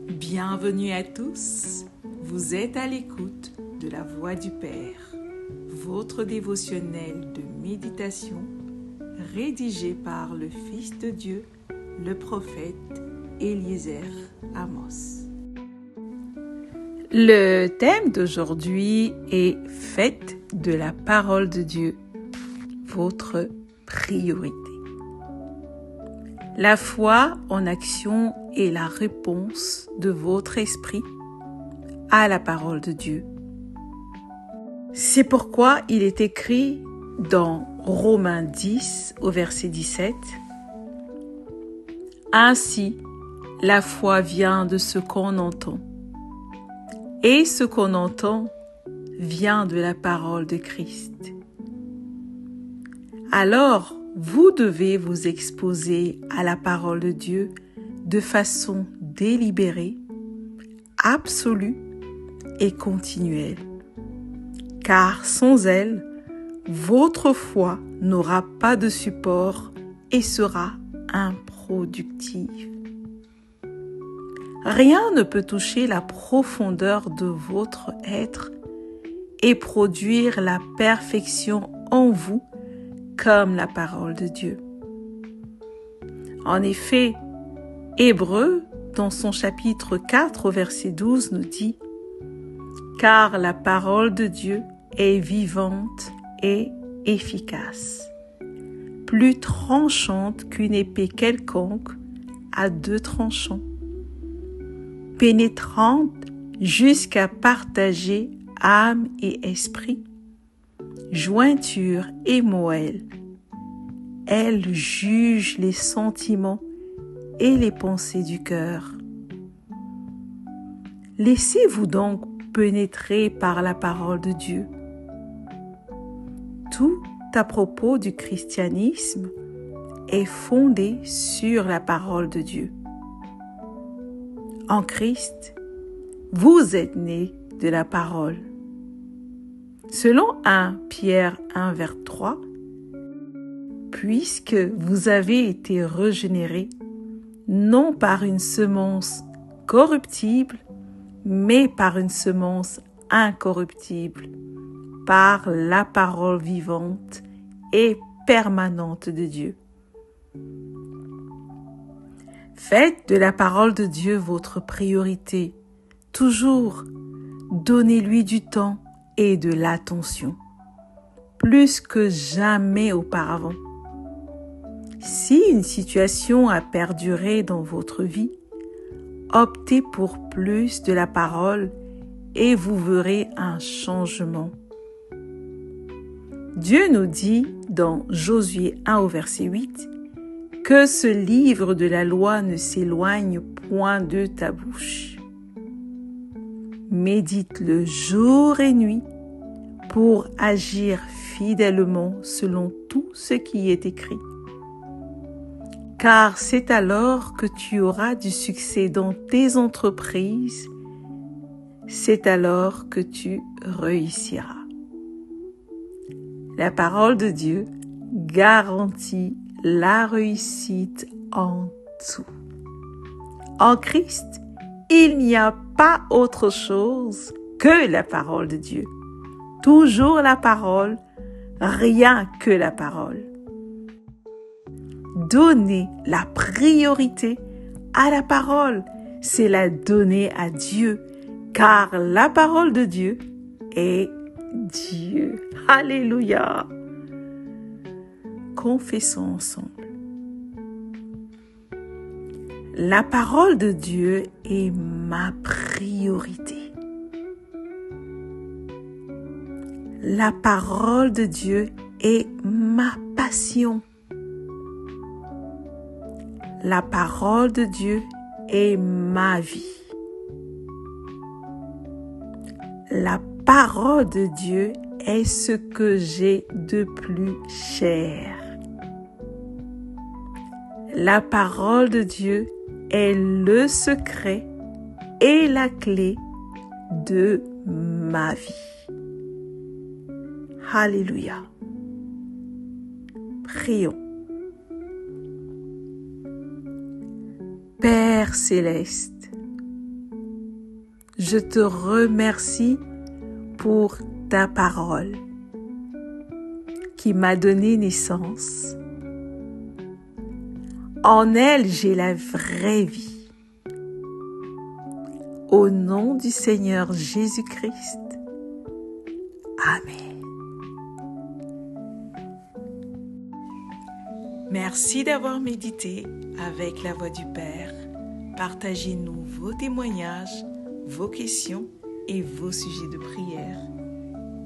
Bienvenue à tous, vous êtes à l'écoute de la Voix du Père, votre dévotionnel de méditation rédigé par le Fils de Dieu, le prophète Eliezer Amos. Le thème d'aujourd'hui est « Faites de la parole de Dieu votre priorité ». La foi en action est la réponse de votre esprit à la parole de Dieu. C'est pourquoi il est écrit dans Romains 10 au verset 17 « Ainsi, la foi vient de ce qu'on entend, et ce qu'on entend vient de la parole de Christ. » Alors, vous devez vous exposer à la parole de Dieu de façon délibérée, absolue et continuelle. Car sans elle, votre foi n'aura pas de support et sera improductive. Rien ne peut toucher la profondeur de votre être et produire la perfection en vous comme la parole de Dieu. En effet, Hébreux, dans son chapitre 4 au verset 12, nous dit « Car la parole de Dieu est vivante et efficace, plus tranchante qu'une épée quelconque à 2 tranchants, pénétrante jusqu'à partager âme et esprit, jointure et moelle. Elle juge les sentiments et les pensées du cœur. Laissez-vous donc pénétrer par la parole de Dieu. Tout à propos du christianisme est fondé sur la parole de Dieu. En Christ, vous êtes nés de la parole. Selon 1 Pierre 1 vers 3, puisque vous avez été régénérés, non par une semence corruptible, mais par une semence incorruptible, par la parole vivante et permanente de Dieu. Faites de la parole de Dieu votre priorité. Toujours, donnez-lui du temps et de l'attention, plus que jamais auparavant. Si une situation a perduré dans votre vie, optez pour plus de la parole et vous verrez un changement. Dieu nous dit dans Josué 1 au verset 8 que ce livre de la loi ne s'éloigne point de ta bouche. Médite-le jour et nuit pour agir fidèlement selon tout ce qui est écrit. Car c'est alors que tu auras du succès dans tes entreprises, c'est alors que tu réussiras. La parole de Dieu garantit la réussite en tout. En Christ, il n'y a pas autre chose que la parole de Dieu. Toujours la parole, rien que la parole. Donner la priorité à la parole, c'est la donner à Dieu, car la parole de Dieu est Dieu. Alléluia! Confessons ensemble. La parole de Dieu est ma priorité. La parole de Dieu est ma passion. La parole de Dieu est ma vie. La parole de Dieu est ce que j'ai de plus cher. La parole de Dieu est le secret et la clé de ma vie. Alléluia. Prions. Père céleste, je te remercie pour ta parole qui m'a donné naissance. En elle, j'ai la vraie vie. Au nom du Seigneur Jésus-Christ. Amen. Merci d'avoir médité avec la Voix du Père. Partagez-nous vos témoignages, vos questions et vos sujets de prière.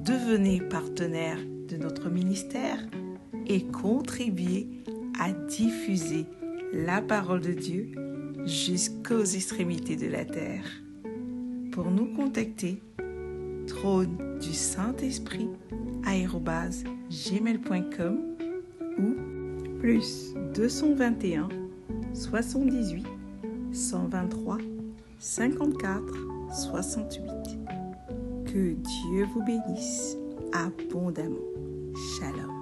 Devenez partenaire de notre ministère et contribuez à diffuser la parole de Dieu jusqu'aux extrémités de la terre. Pour nous contacter, trône du Saint-Esprit @gmail.com ou plus 221 78 123 54 68. Que Dieu vous bénisse abondamment. Shalom.